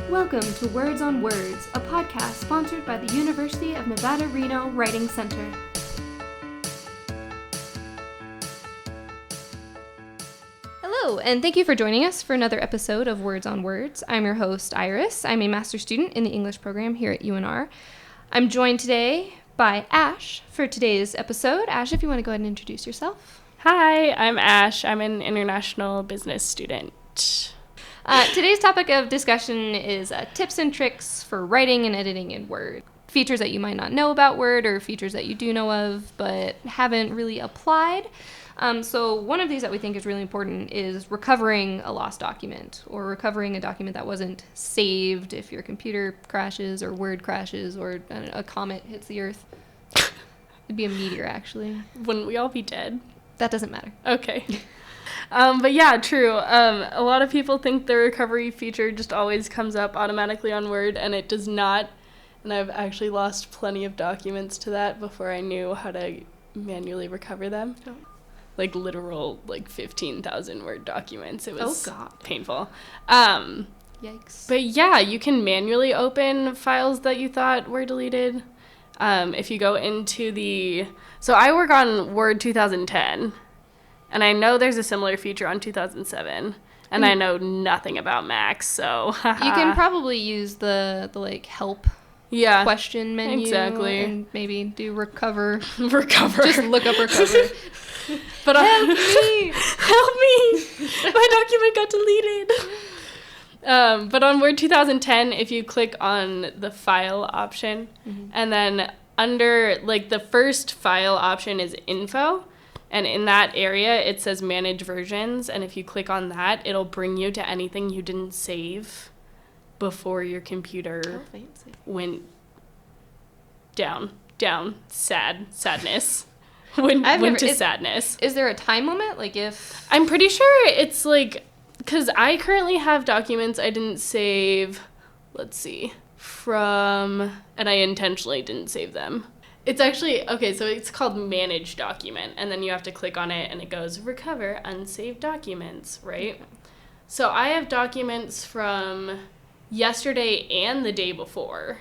Welcome to Words on Words, a podcast sponsored by the University of Nevada, Reno Writing Center. Hello, and thank you for joining us for another episode of Words on Words. I'm your host, Iris. I'm a master's student in the English program here at UNR. I'm joined today by Ash for today's episode. Ash, if you want to go ahead and introduce yourself. Hi, I'm Ash. I'm an international business student. Today's topic of discussion is tips and tricks for writing and editing in Word. Features that you might not know about Word or features that you do know of but haven't really applied. So one of these that we think is really important is recovering a lost document or recovering a document that wasn't saved if your computer crashes or Word crashes or a comet hits the Earth. It'd be a meteor, actually. Wouldn't we all be dead? That doesn't matter. Okay. But yeah, true. A lot of people think the recovery feature just always comes up automatically on Word, and it does not. And I've actually lost plenty of documents to that before I knew how to manually recover them. Oh. Like literal, 15,000 Word documents. It was painful. Yikes. But yeah, you can manually open files that you thought were deleted. If you go into so I work on Word 2010. And I know there's a similar feature on 2007, and I know nothing about Macs, so you can probably use the help question menu. Exactly. And maybe do recover. Recover. Just look up recover. But help me! Help me! My document got deleted. But on Word 2010, if you click on the file option, and then under the first file option is info. And in that area, it says manage versions. And if you click on that, it'll bring you to anything you didn't save before your computer went down, sadness. went to sadness. Is there a time limit? If... I'm pretty sure it's because I currently have documents I didn't save, and I intentionally didn't save them. It's actually, so it's called Manage Document, and then you have to click on it, and it goes, Recover Unsaved Documents, right? Okay. So I have documents from yesterday and the day before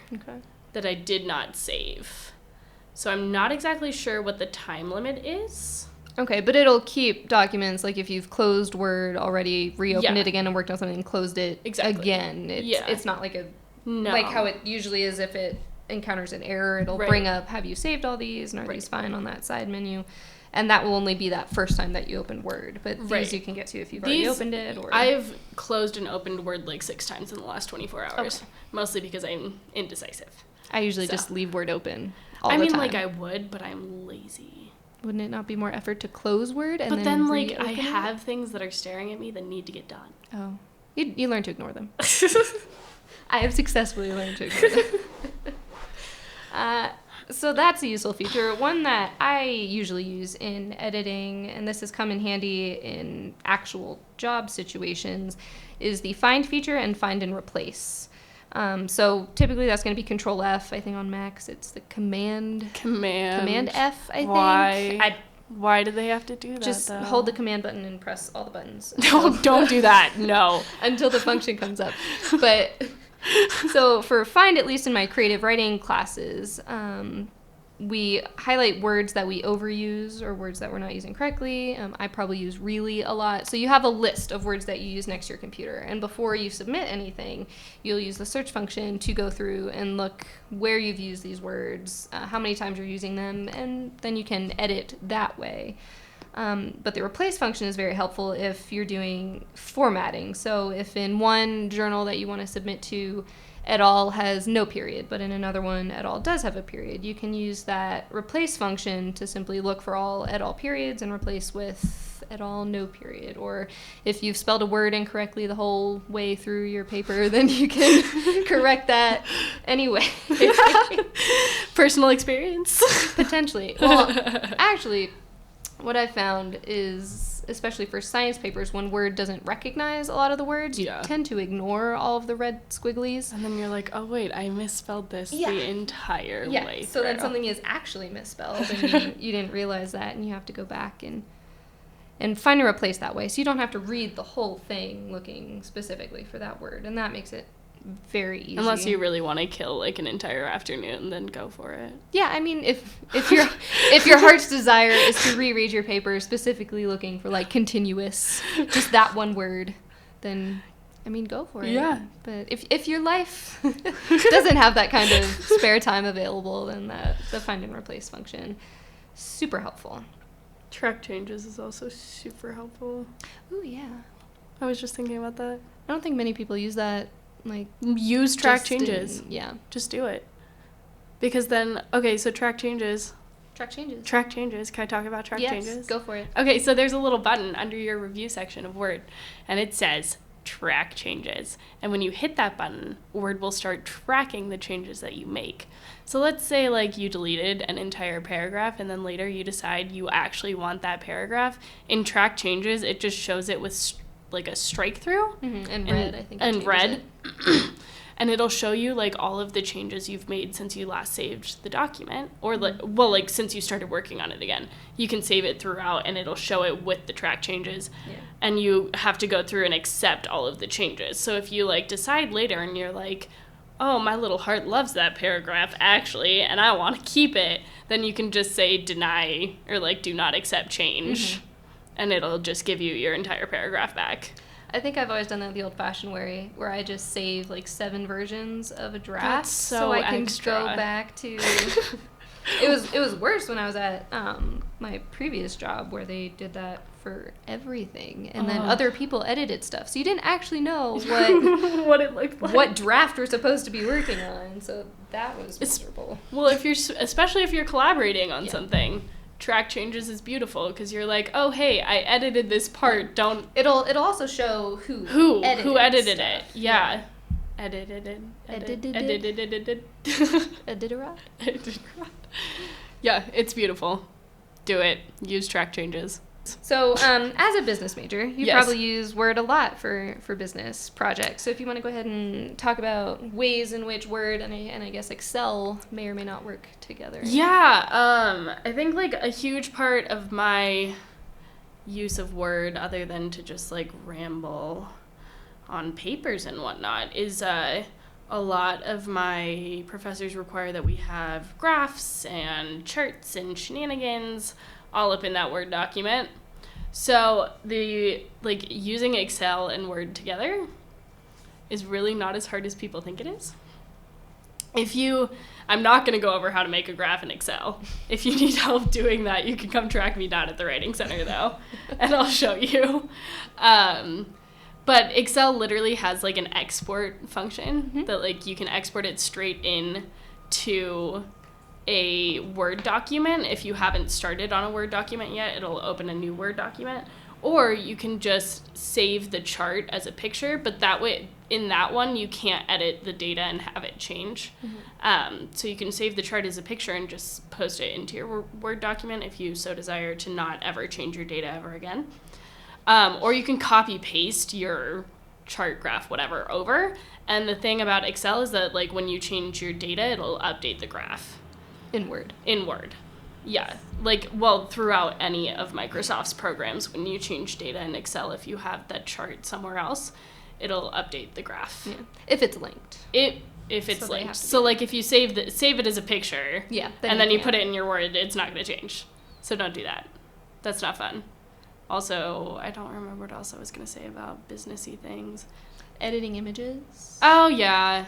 that I did not save. So I'm not exactly sure what the time limit is. Okay, but it'll keep documents, if you've closed Word already, reopened it again and worked on something and closed it again. It's not like how it usually is if it encounters an error, it'll bring up, have you saved all these, and are these fine on that side menu? And that will only be that first time that you open Word, but these you can get to if you've already opened it. Or I've closed and opened Word 6 times in the last 24 hours, mostly because I'm indecisive. I usually just leave Word open all the time. I would, but I'm lazy. Wouldn't it not be more effort to close Word and but then I have things that are staring at me that need to get done. Oh. You learn to ignore them. I have successfully learned to ignore them. So that's a useful feature. One that I usually use in editing, and this has come in handy in actual job situations, is the find feature and find and replace. So typically that's going to be Ctl+F. I think on Macs it's the Command F, I think. Why do they have to do that, Just hold the command button and press all the buttons. Don't do that. No. Until the function comes up. But... So for find, at least in my creative writing classes, we highlight words that we overuse or words that we're not using correctly. I probably use really a lot. So you have a list of words that you use next to your computer. And before you submit anything, you'll use the search function to go through and look where you've used these words, how many times you're using them, and then you can edit that way. But the replace function is very helpful if you're doing formatting. So if in one journal that you want to submit to, et al. Has no period, but in another one, et al. Does have a period, you can use that replace function to simply look for all et al. Periods and replace with et al. No period. Or if you've spelled a word incorrectly the whole way through your paper, then you can correct that anyway. Personal experience? Potentially. Well, actually... What I've found is, especially for science papers, when Word doesn't recognize a lot of the words, you tend to ignore all of the red squigglies. And then you're like, oh, wait, I misspelled this the entire way through. So then something is actually misspelled, and you didn't realize that, and you have to go back and find a replace that way. So you don't have to read the whole thing looking specifically for that word, and that makes it very easy. Unless you really want to kill like an entire afternoon, then go for it. Yeah, I mean, if your heart's desire is to reread your paper specifically looking for like continuous, just that one word, then I mean, go for it. Yeah. But if your life doesn't have that kind of spare time available, then the find and replace function, super helpful. Track changes is also super helpful. Ooh, yeah. I was just thinking about that. I don't think many people use that. Like, use track changes. Yeah. Just do it. Because then, okay, so track changes. Track changes. Track changes. Can I talk about track changes? Yes, go for it. Okay, so there's a little button under your review section of Word, and it says track changes. And when you hit that button, Word will start tracking the changes that you make. So let's say like you deleted an entire paragraph and then later you decide you actually want that paragraph. In track changes, it just shows it with like a strike through. Mm-hmm. And red, I think. And red. And it'll show you like all of the changes you've made since you last saved the document, or like since you started working on it again. You can save it throughout and it'll show it with the track changes. Yeah. And you have to go through and accept all of the changes. So if you like decide later and you're like, oh, my little heart loves that paragraph actually, and I want to keep it, then you can just say deny or like do not accept change. Mm-hmm. And it'll just give you your entire paragraph back. I think I've always done that the old-fashioned way, where I just save like 7 versions of a draft, That's so I can extra. go back to. It was worse when I was at my previous job, where they did that for everything, and then other people edited stuff, so you didn't actually know what what it looked like, what draft we're supposed to be working on. So that was miserable. Well, especially if you're collaborating on something. Track changes is beautiful because you're like, oh hey, I edited this part. Don't it'll also show who edited stuff. It. Yeah. Edited. Yeah, it's beautiful. Do it. Use track changes. So, as a business major, you Yes. probably use Word a lot for business projects. So if you want to go ahead and talk about ways in which Word and I guess Excel may or may not work together. Yeah, I think like a huge part of my use of Word, other than to just like ramble on papers and whatnot, is a lot of my professors require that we have graphs and charts and shenanigans all up in that Word document. So using Excel and Word together is really not as hard as people think it is. I'm not going to go over how to make a graph in Excel. If you need help doing that, you can come track me down at the Writing Center though, and I'll show you. But Excel literally has like an export function that like you can export it straight in to a Word document. If you haven't started on a Word document yet, it'll open a new Word document. Or you can just save the chart as a picture, but that way, in that one, you can't edit the data and have it change. Mm-hmm. So you can save the chart as a picture and just post it into your Word document if you so desire to not ever change your data ever again. Or you can copy paste your chart, graph, whatever over. And the thing about Excel is that like when you change your data, it'll update the graph. In Word. Yeah. Like, well, throughout any of Microsoft's programs, when you change data in Excel, if you have that chart somewhere else, it'll update the graph. Yeah. If it's linked. If it's linked. So, like, if you save it as a picture, and then you put it in your Word, it's not going to change. So don't do that. That's not fun. Also, I don't remember what else I was going to say about businessy things. Editing images. Oh, yeah.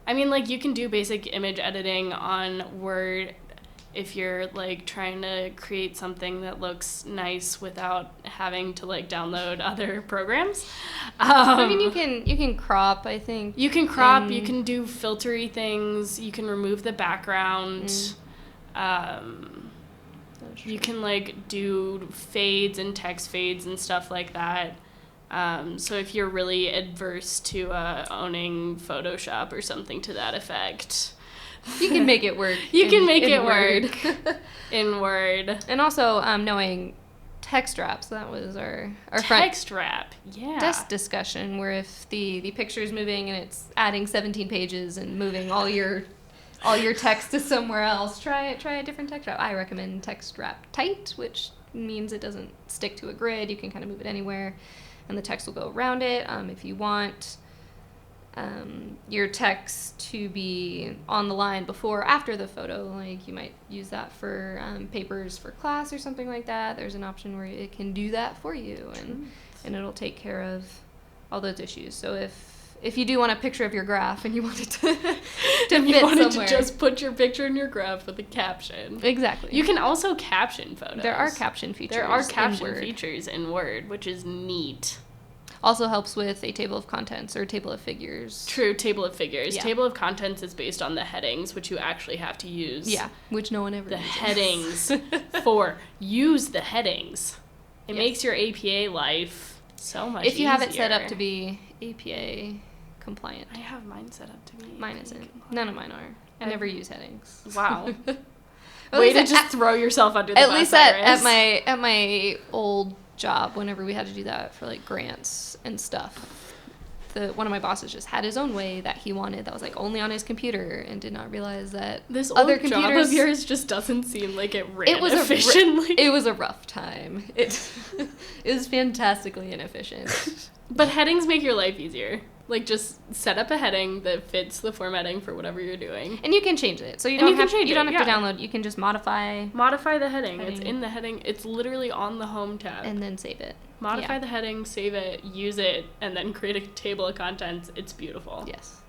I mean, like, you can do basic image editing on Word if you're, like, trying to create something that looks nice without having to, like, download other programs. I mean, you can crop, I think. You can crop, you can do filtery things, you can remove the background. You can, like, do fades and text fades and stuff like that. So if you're really adverse to owning Photoshop or something to that effect, you can make it work. You can make it work in Word. And also knowing text wrap. So that was our text wrap. Yeah. Desk discussion, where if the picture is moving and it's adding 17 pages and moving all your text to somewhere else, try a different text wrap. I recommend text wrap tight, which means it doesn't stick to a grid. You can kind of move it anywhere, and the text will go around it. If you want your text to be on the line before or after the photo. Like, you might use that for papers for class or something like that. There's an option where it can do that for you, and it'll take care of all those issues. So if you do want a picture of your graph and you want it to to just put your picture in your graph with a caption. Exactly. You can also caption photos. There are caption features in Word, which is neat. Also helps with a table of contents or table of figures. True, table of figures. Yeah. Table of contents is based on the headings, which you actually have to use. Yeah, which no one ever The uses. headings use the headings. It makes your APA life so much easier. If you have it set up to be APA compliant. I have mine set up to be Mine isn't. Compliant. None of mine are. I never use headings. Wow. Way to just throw yourself under the bus. At least at my old job, whenever we had to do that for like grants and stuff, one of my bosses just had his own way that he wanted, that was like only on his computer, and did not realize that this other old computers, job of yours just doesn't seem like it ran efficiently. It was a rough time. It was fantastically inefficient. But headings make your life easier. Like, just set up a heading that fits the formatting for whatever you're doing. And you can change it. So you don't have to download. You can just modify the heading. It's in the heading. It's literally on the home tab. And then save it. Modify the heading, save it, use it, and then create a table of contents. It's beautiful. Yes.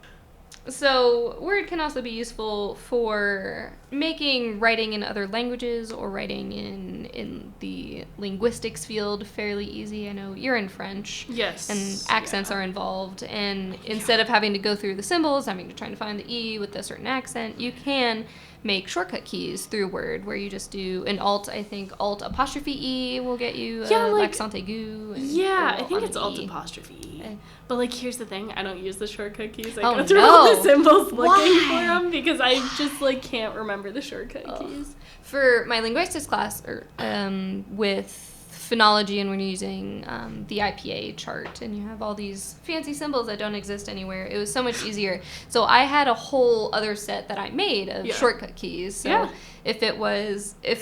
So Word can also be useful for making writing in other languages or writing in the linguistics field fairly easy. I know you're in French. Yes. And accents are involved. And instead of having to go through the symbols, trying to find the E with a certain accent, you can make shortcut keys through Word where you just do an Alt. I think Alt apostrophe E will get you l'accent aigu. I think it's Alt apostrophe E. But, like, here's the thing. I don't use the shortcut keys. I go go through all the symbols looking for them because I just, like, can't remember the shortcut keys. For my linguistics class, with phonology, and when you're using the IPA chart, and you have all these fancy symbols that don't exist anywhere, it was so much easier. So I had a whole other set that I made of shortcut keys. So if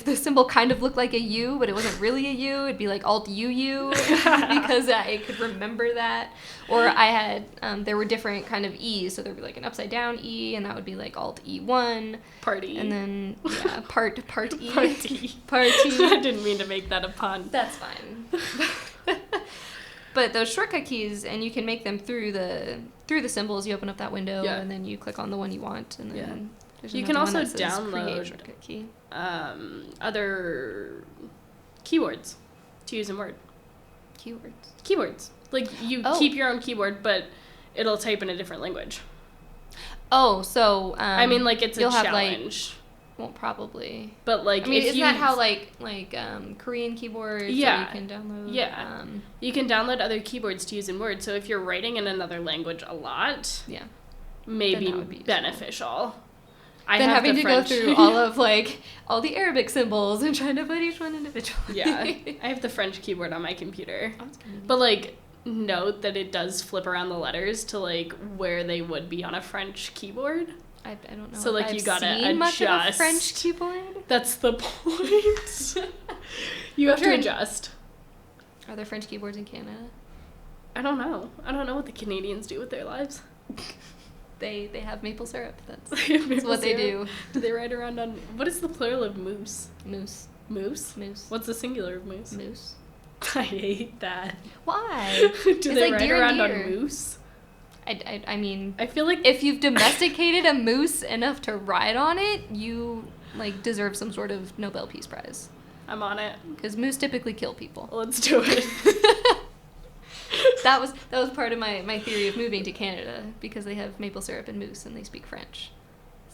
the symbol kind of looked like a U, but it wasn't really a U, it'd be like Alt UU because I could remember that. Or I had, there were different kind of E's, so there would be like an upside down E, and that would be like Alt E1. Party. And then, part E. Party. I didn't mean to make that a pun. That's fine. But those shortcut keys, and you can make them through the symbols. You open up that window, and then you click on the one you want, and then you can also download create shortcut key. Other keywords to use in Word. Keywords. Like, you keep your own keyboard, but it'll type in a different language. Oh, so I mean, like, it's a challenge. Have, well, probably. But, like, isn't that how like Korean keyboards? Yeah. You can download. Yeah. You can download other keyboards to use in Word. So if you're writing in another language a lot, maybe be beneficial. Then having to go through all the Arabic symbols and trying to put each one individually. Yeah. I have the French keyboard on my computer. But, like, note that it does flip around the letters to, like, where they would be on a French keyboard. I don't know. So, like, you gotta adjust. Much of a French keyboard? That's the point. You have to adjust. Are there French keyboards in Canada? I don't know. I don't know what the Canadians do with their lives. They have maple syrup. That's what they do. Do they ride around on... What is the plural of moose? Moose. Moose? Moose. What's the singular of moose? Moose. I hate that. Why? Do they ride around on moose? I mean... I feel like... If you've domesticated a moose enough to ride on it, you, like, deserve some sort of Nobel Peace Prize. I'm on it. Because moose typically kill people. Let's do it. That was part of my theory of moving to Canada, because they have maple syrup and moose and they speak French.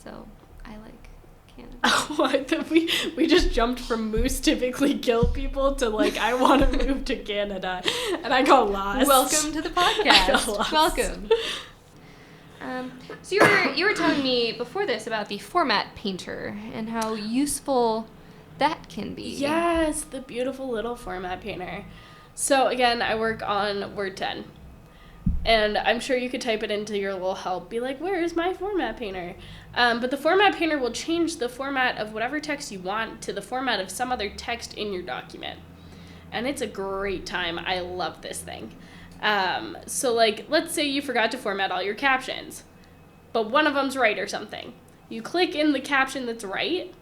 So I like Canada. Oh, we just jumped from moose typically kill people to, like, I want to move to Canada, and I got lost. Welcome to the podcast. Welcome. So you were telling me before this about the format painter and how useful that can be. Yes, the beautiful little format painter. So, again, I work on Word 10, and I'm sure you could type it into your little help, be like, where is my format painter? But the format painter will change the format of whatever text you want to the format of some other text in your document. And it's a great time. I love this thing. So, like, let's say you forgot to format all your captions, but one of them's right or something. You click in the caption that's right,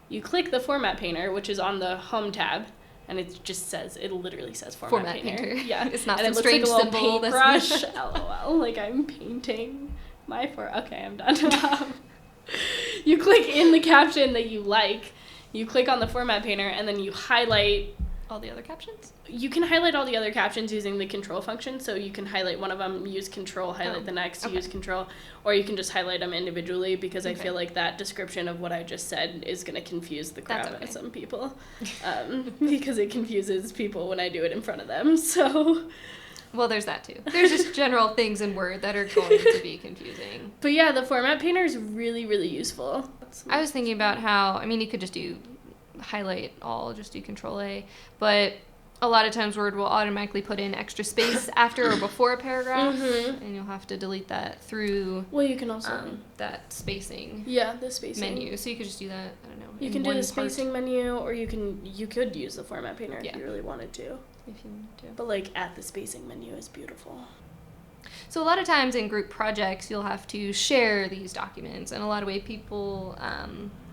you click the format painter, which is on the home tab, and it just says, it literally says format painter. Yeah. It's not and some it looks like strange a little symbol. paintbrush. LOL. Like, I'm painting my okay, I'm done. You click in the caption that you like, you click on the format painter, and then you highlight all the other captions? You can highlight all the other captions using the control function, so you can highlight one of them, use control, highlight the next, use control, or you can just highlight them individually, because I feel like that description of what I just said is going to confuse the crap out of some people, because it confuses people when I do it in front of them, so... Well, there's that too. There's just general things in Word that are going to be confusing. But yeah, the format painter is really, really useful. I was thinking about how, I mean, you could just do highlight all, just do Control A, but a lot of times Word will automatically put in extra space after or before a paragraph, and you'll have to delete that through you can also that spacing the spacing menu. So you could just do that, I don't know. You can do the spacing menu, or you could use the format painter if you really wanted to. If you want to. But like at the spacing menu is beautiful. So a lot of times in group projects, you'll have to share these documents, and a lot of way people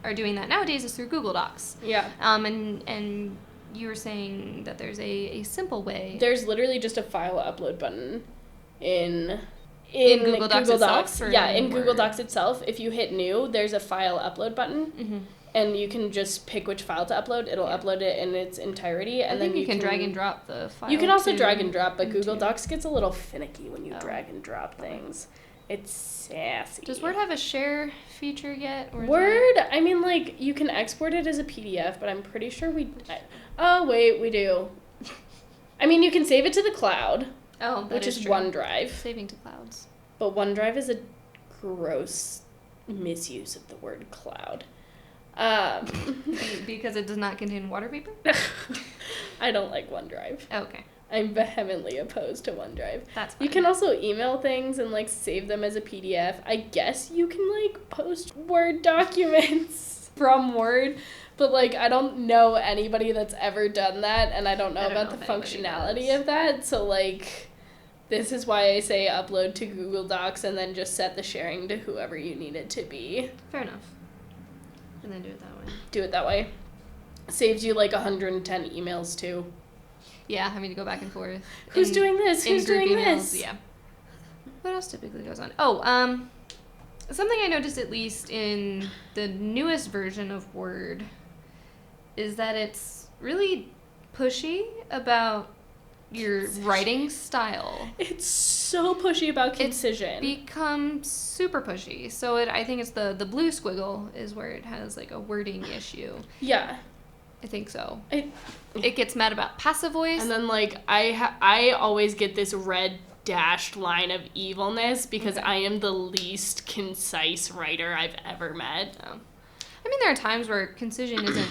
are doing that nowadays is through Google Docs. Yeah. And you were saying that there's a simple way. There's literally just a file upload button in Google Docs itself. Yeah, in Google Docs itself. If you hit new, there's a file upload button. And you can just pick which file to upload. It'll upload it in its entirety, and then you can drag and drop the file. You can also drag and drop, but Google Docs gets a little finicky when you drag and drop things. It's sassy. Does Word have a share feature yet? Or Word, I mean, like, you can export it as a PDF, but I'm pretty sure we do. I mean, you can save it to the cloud, which is true. OneDrive. Saving to clouds. But OneDrive is a gross misuse of the word cloud. Because it does not contain water vapor? I don't like OneDrive. Okay. I'm vehemently opposed to OneDrive. That's fine. You can also email things and, like, save them as a PDF. I guess you can, like, post Word documents from Word, but, like, I don't know anybody that's ever done that, and I don't know about the functionality of that, so, like, this is why I say upload to Google Docs and then just set the sharing to whoever you need it to be. Fair enough. And then do it that way. Do it that way. Saves you, like, 110 emails, too. Yeah, having to go back and forth. Who's doing this? Who's doing emails, this? Yeah. What else typically goes on? Something I noticed, at least in the newest version of Word, is that it's really pushy about your writing style. It's so pushy about concision. It's become super pushy. So I think it's the blue squiggle is where it has like a wording issue. Yeah. I think so. It gets mad about passive voice. And then, like, I always get this red dashed line of evilness because I am the least concise writer I've ever met. Oh. I mean, there are times where concision isn't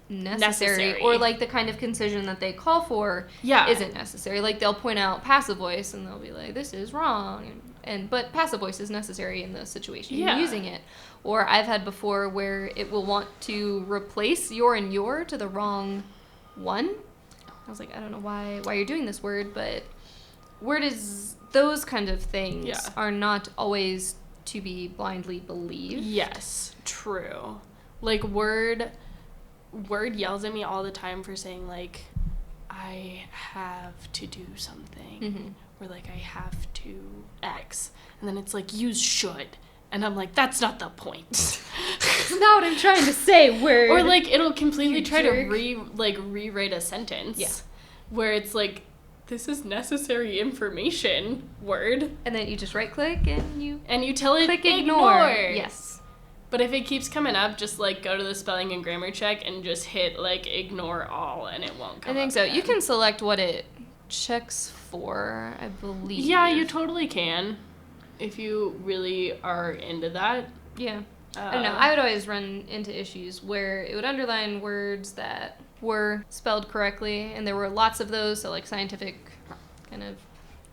necessary, or like the kind of concision that they call for isn't necessary. Like, they'll point out passive voice and they'll be like, this is wrong, but passive voice is necessary in the situation you're using it. Or I've had before where it will want to replace your and your to the wrong one. I was like, I don't know why you're doing this word, but Word is, those kind of things are not always to be blindly believed. Yes, true. Like, Word yells at me all the time for saying, like, I have to do something, or, like, I have to X, and then it's like, use should, and I'm like, that's not the point. That's not what I'm trying to say, Word. Or, like, it'll completely try to rewrite a sentence, where it's like, this is necessary information, Word. And then you just right-click and you tell it click ignore. Yes. But if it keeps coming up, just, like, go to the spelling and grammar check and just hit, like, ignore all, and it won't come up. I think so. Again. You can select what it checks for, I believe. Yeah, you totally can, if you really are into that. Yeah. I don't know. I would always run into issues where it would underline words that were spelled correctly, and there were lots of those, so, like, scientific kind of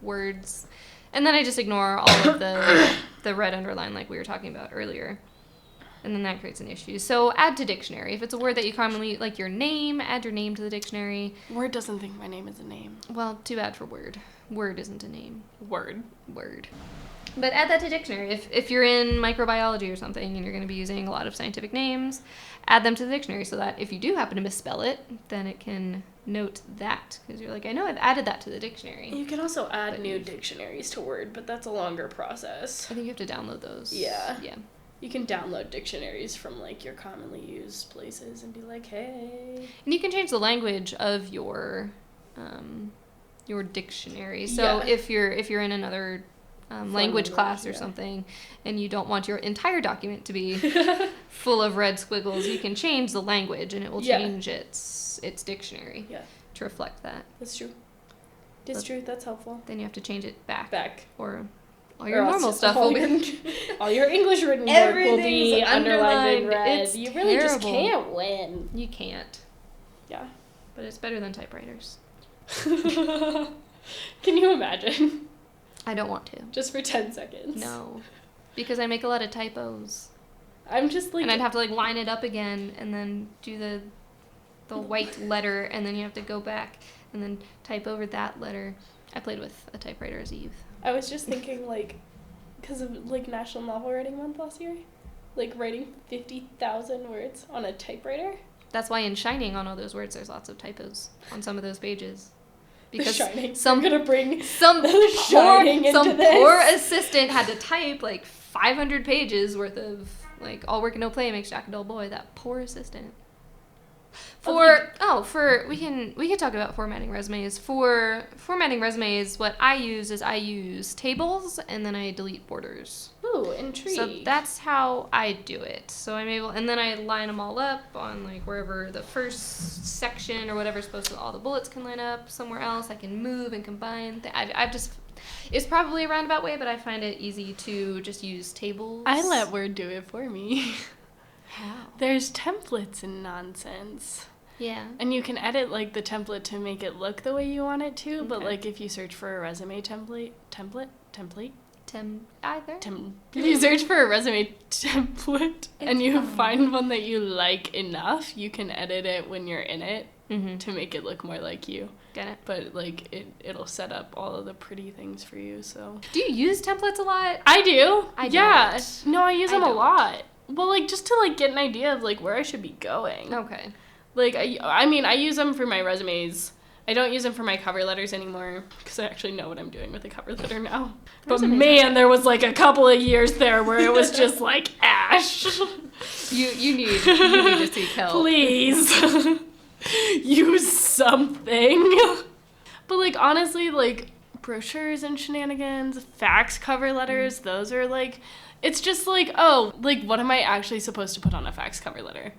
words. And then I just ignore all of the red underline like we were talking about earlier. And then that creates an issue. So add to dictionary. If it's a word that you commonly, like your name, add your name to the dictionary. Word doesn't think my name is a name. Well, too bad for Word. Word isn't a name. Word. But add that to dictionary. If you're in microbiology or something and you're going to be using a lot of scientific names, add them to the dictionary so that if you do happen to misspell it, then it can note that. Because you're like, I know I've added that to the dictionary. You can also add new dictionaries to Word, but that's a longer process. I think you have to download those. Yeah. Yeah. You can download dictionaries from, like, your commonly used places and be like, hey. And you can change the language of your dictionary. So if you're in another language class or something, and you don't want your entire document to be full of red squiggles, you can change the language, and it will change its dictionary to reflect that. That's true. It's true. That's helpful. Then you have to change it back. Or all your normal stuff all will be... all your English written work will be underlined in red. It's you really terrible. just can't win. You can't. Yeah. But it's better than typewriters. Can you imagine? I don't want to. Just for 10 seconds. No. Because I make a lot of typos. I'm just like... And I'd have to like line it up again and then do the white letter, and then you have to go back and then type over that letter. I played with a typewriter as a youth. I was just thinking, like, because of, like, National Novel Writing Month last year, like, writing 50,000 words on a typewriter. That's why in Shining, on all those words, there's lots of typos on some of those pages. Because Shining. some We're gonna bring some Shining into this. poor assistant had to type like 500 pages worth of like all work and no play makes Jack a dull boy. That poor assistant. We can talk about formatting resumes. For formatting resumes, what I use tables and then I delete borders. Ooh, intrigue. So that's how I do it. So I'm able, and then I line them all up on like wherever the first section or whatever's supposed to, all the bullets can line up somewhere else. I can move and combine. I've just, it's probably a roundabout way, but I find it easy to just use tables. I let Word do it for me. How? There's templates and nonsense. Yeah. And you can edit, like, the template to make it look the way you want it to, but, like, if you search for a resume template, if you search for a resume template and you find one that you like enough, you can edit it when you're in it to make it look more like you. Get it? But, like, it'll set up all of the pretty things for you, so. Do you use templates a lot? I do. Yeah. No, I use them a lot. Well, like, just to, like, get an idea of, like, where I should be going. Okay. Like, I mean, I use them for my resumes. I don't use them for my cover letters anymore because I actually know what I'm doing with a cover letter now. But man, there was like a couple of years there where it was just like ash. You need to seek help. Please. Use something. But like honestly, like brochures and shenanigans, fax cover letters, those are like, it's just like, oh, like what am I actually supposed to put on a fax cover letter?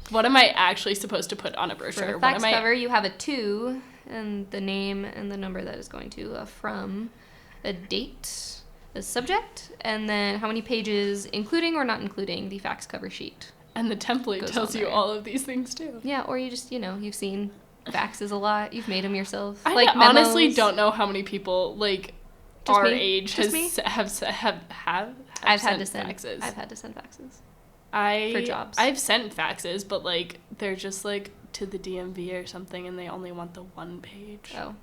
What am I actually supposed to put on a brochure? For a fax cover, you have a to and the name and the number that is going to, from, a date, a subject, and then how many pages, including or not including the fax cover sheet. And the template tells you all of these things too. Yeah, or you just, you've seen faxes a lot. You've made them yourself. I like honestly don't know how many people, like, just our me? age Just have I've sent had to send faxes. I've had to send faxes. For jobs. I've sent faxes, but like they're just like to the DMV or something, and they only want the one page. Oh,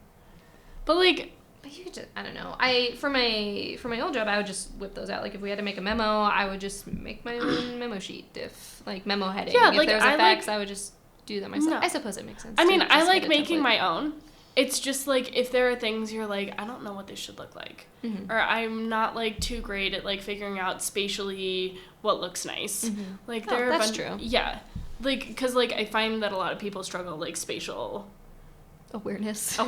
but like, you could just, I don't know. For my old job, I would just whip those out. Like if we had to make a memo, I would just make my own memo sheet. If like memo heading, yeah, if like there was a fax, I would just do that myself. No. I suppose it makes sense. I mean, I like making my own. It's just like if there are things you're like, I don't know what this should look like, or I'm not like too great at like figuring out spatially what looks nice. Like there are that's true. Yeah, like because like I find that a lot of people struggle like spatial awareness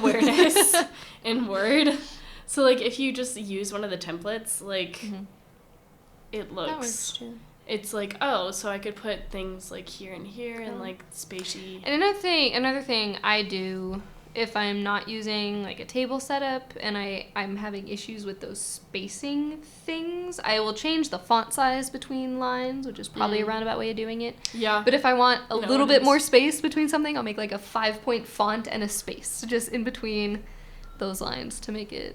in Word. So like if you just use one of the templates, like it looks. That works too. It's like, oh, so I could put things like here and here and like spacey. And another thing I do, if I'm not using like a table setup and I'm having issues with those spacing things, I will change the font size between lines, which is probably a roundabout way of doing it. Yeah. But if I want a little bit more space between something, I'll make like a 5-point font and a space just in between those lines to make it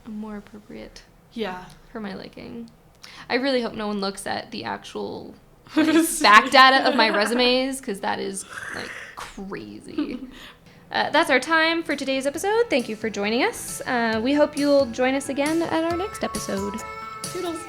more appropriate. Yeah. For my liking. I really hope no one looks at the actual back data of my resumes, because that is like crazy. That's our time for today's episode. Thank you for joining us. We hope you'll join us again at our next episode. Toodles.